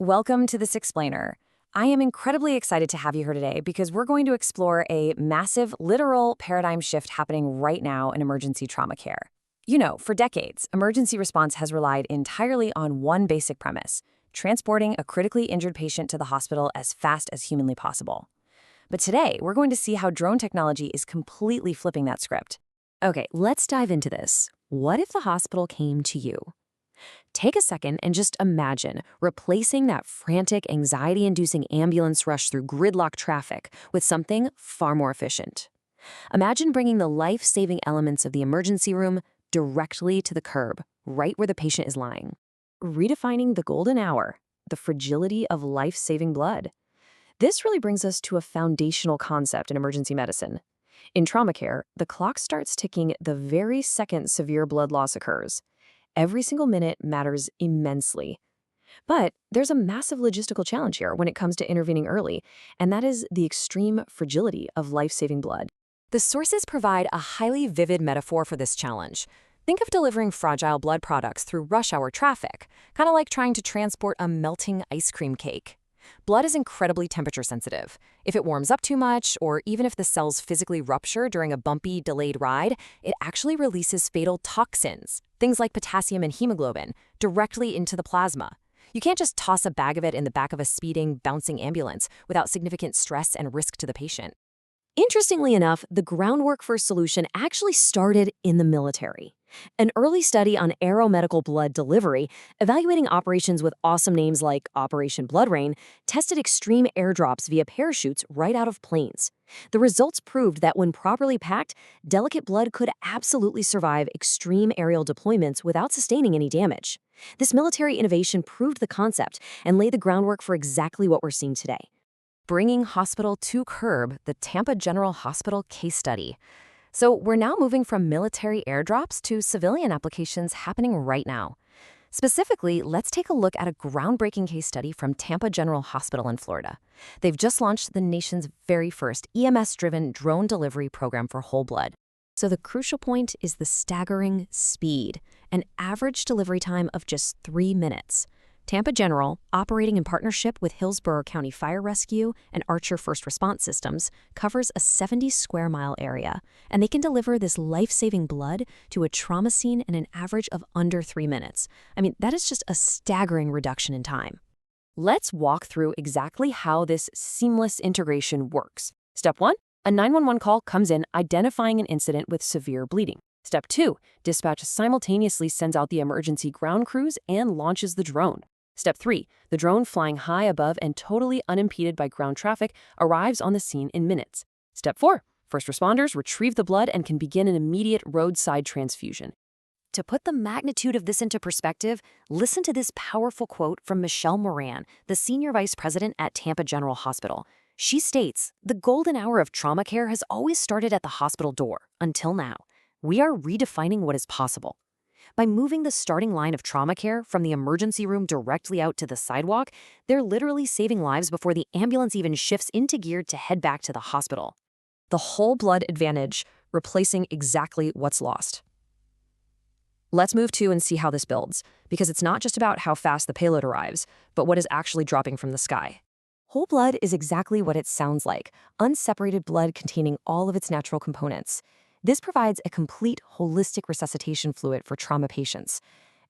Welcome to This Explainer. I am incredibly excited to have you here today because we're going to explore a massive, literal paradigm shift happening right now in emergency trauma care. For decades, emergency response has relied entirely on one basic premise: transporting a critically injured patient to the hospital as fast as humanly possible. But today, we're going to see how drone technology is completely flipping that script. Okay, let's dive into this. What if the hospital came to you? Take a second and just imagine replacing that frantic, anxiety-inducing ambulance rush through gridlock traffic with something far more efficient. Imagine bringing the life-saving elements of the emergency room directly to the curb, right where the patient is lying. Redefining the golden hour, the fragility of life-saving blood. This really brings us to a foundational concept in emergency medicine. In trauma care, the clock starts ticking the very second severe blood loss occurs. Every single minute matters immensely. But there's a massive logistical challenge here when it comes to intervening early, and that is the extreme fragility of life-saving blood. The sources provide a highly vivid metaphor for this challenge. Think of delivering fragile blood products through rush hour traffic, kind of like trying to transport a melting ice cream cake. Blood is incredibly temperature sensitive. If it warms up too much, or even if the cells physically rupture during a bumpy, delayed ride, it actually releases fatal toxins, things like potassium and hemoglobin, directly into the plasma. You can't just toss a bag of it in the back of a speeding, bouncing ambulance without significant stress and risk to the patient. Interestingly enough, the groundwork for a solution actually started in the military. An early study on aeromedical blood delivery, evaluating operations with awesome names like Operation Blood Rain, tested extreme airdrops via parachutes right out of planes. The results proved that when properly packed, delicate blood could absolutely survive extreme aerial deployments without sustaining any damage. This military innovation proved the concept and laid the groundwork for exactly what we're seeing today. Bringing hospital to curb, the Tampa General Hospital case study. So we're now moving from military airdrops to civilian applications happening right now. Specifically, let's take a look at a groundbreaking case study from Tampa General Hospital in Florida. They've just launched the nation's very first EMS-driven drone delivery program for whole blood. So the crucial point is the staggering speed, an average delivery time of just 3 minutes. Tampa General, operating in partnership with Hillsborough County Fire Rescue and Archer First Response Systems, covers a 70-square-mile area, and they can deliver this life-saving blood to a trauma scene in an average of under 3 minutes. That is just a staggering reduction in time. Let's walk through exactly how this seamless integration works. Step 1, a 911 call comes in identifying an incident with severe bleeding. Step 2, dispatch simultaneously sends out the emergency ground crews and launches the drone. Step 3, the drone flying high above and totally unimpeded by ground traffic arrives on the scene in minutes. Step 4, first responders retrieve the blood and can begin an immediate roadside transfusion. To put the magnitude of this into perspective, listen to this powerful quote from Michelle Moran, the Senior Vice President at Tampa General Hospital. She states, "The golden hour of trauma care has always started at the hospital door, until now. We are redefining what is possible." By moving the starting line of trauma care from the emergency room directly out to the sidewalk, they're literally saving lives before the ambulance even shifts into gear to head back to the hospital. The whole blood advantage, replacing exactly what's lost. Let's move to and see how this builds, because it's not just about how fast the payload arrives, but what is actually dropping from the sky. Whole blood is exactly what it sounds like, unseparated blood containing all of its natural components. This provides a complete, holistic resuscitation fluid for trauma patients.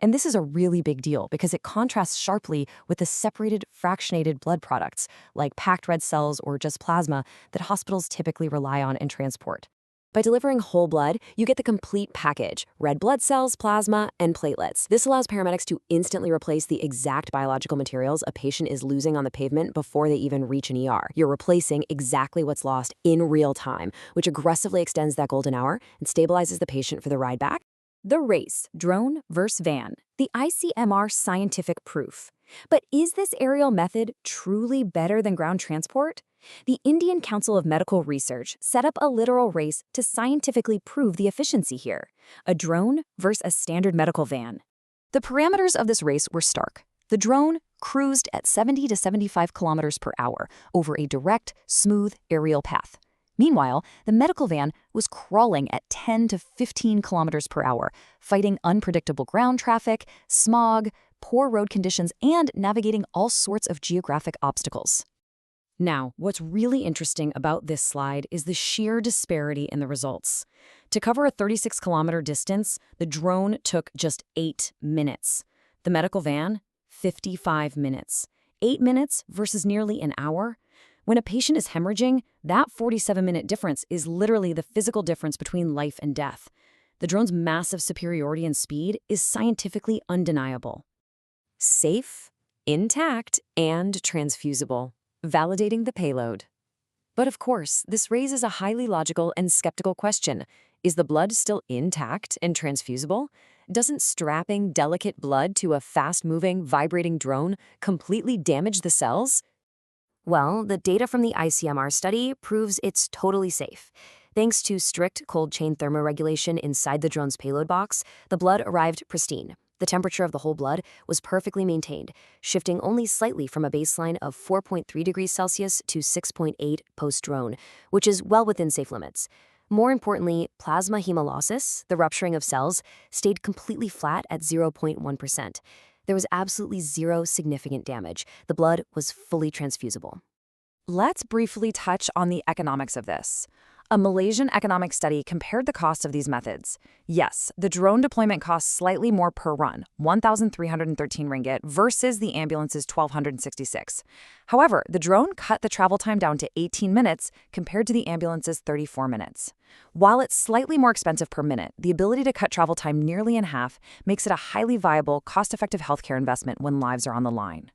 And this is a really big deal because it contrasts sharply with the separated, fractionated blood products, like packed red cells or just plasma, that hospitals typically rely on and transport. By delivering whole blood, you get the complete package: red blood cells, plasma, and platelets. This allows paramedics to instantly replace the exact biological materials a patient is losing on the pavement before they even reach an ER. You're replacing exactly what's lost in real time, which aggressively extends that golden hour and stabilizes the patient for the ride back. The race, drone versus van, the ICMR scientific proof. But is this aerial method truly better than ground transport? The Indian Council of Medical Research set up a literal race to scientifically prove the efficiency here: a drone versus a standard medical van. The parameters of this race were stark. The drone cruised at 70 to 75 kilometers per hour over a direct, smooth aerial path. Meanwhile, the medical van was crawling at 10 to 15 kilometers per hour, fighting unpredictable ground traffic, smog, poor road conditions, and navigating all sorts of geographic obstacles. Now, what's really interesting about this slide is the sheer disparity in the results. To cover a 36-kilometer distance, the drone took just 8 minutes. The medical van, 55 minutes. 8 minutes versus nearly an hour? When a patient is hemorrhaging, that 47-minute difference is literally the physical difference between life and death. The drone's massive superiority in speed is scientifically undeniable. Safe, intact, and transfusible, validating the payload. But of course, this raises a highly logical and skeptical question. Is the blood still intact and transfusible? Doesn't strapping delicate blood to a fast-moving, vibrating drone completely damage the cells? Well, the data from the ICMR study proves it's totally safe. Thanks to strict cold chain thermoregulation inside the drone's payload box, the blood arrived pristine. The temperature of the whole blood was perfectly maintained, shifting only slightly from a baseline of 4.3 degrees Celsius to 6.8 post-drone, which is well within safe limits. More importantly, plasma hemolysis, the rupturing of cells, stayed completely flat at 0.1%. There was absolutely zero significant damage. The blood was fully transfusible. Let's briefly touch on the economics of this. A Malaysian economic study compared the cost of these methods. Yes, the drone deployment costs slightly more per run, 1,313 ringgit versus the ambulance's 1,266. However, the drone cut the travel time down to 18 minutes compared to the ambulance's 34 minutes. While it's slightly more expensive per minute, the ability to cut travel time nearly in half makes it a highly viable, cost-effective healthcare investment when lives are on the line.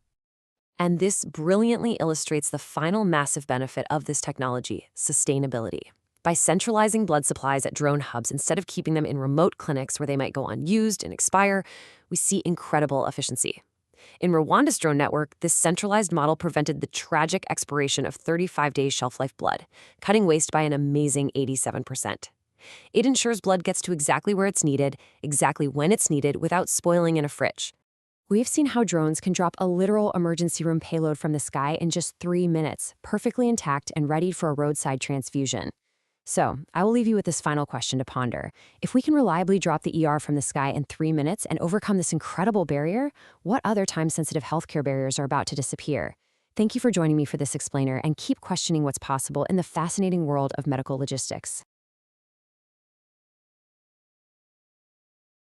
And this brilliantly illustrates the final massive benefit of this technology: sustainability. By centralizing blood supplies at drone hubs instead of keeping them in remote clinics where they might go unused and expire, we see incredible efficiency. In Rwanda's drone network, this centralized model prevented the tragic expiration of 35-day shelf-life blood, cutting waste by an amazing 87%. It ensures blood gets to exactly where it's needed, exactly when it's needed, without spoiling in a fridge. We've seen how drones can drop a literal emergency room payload from the sky in just 3 minutes, perfectly intact and ready for a roadside transfusion. So, I will leave you with this final question to ponder. If we can reliably drop the ER from the sky in 3 minutes and overcome this incredible barrier, what other time-sensitive healthcare barriers are about to disappear? Thank you for joining me for this explainer, and keep questioning what's possible in the fascinating world of medical logistics.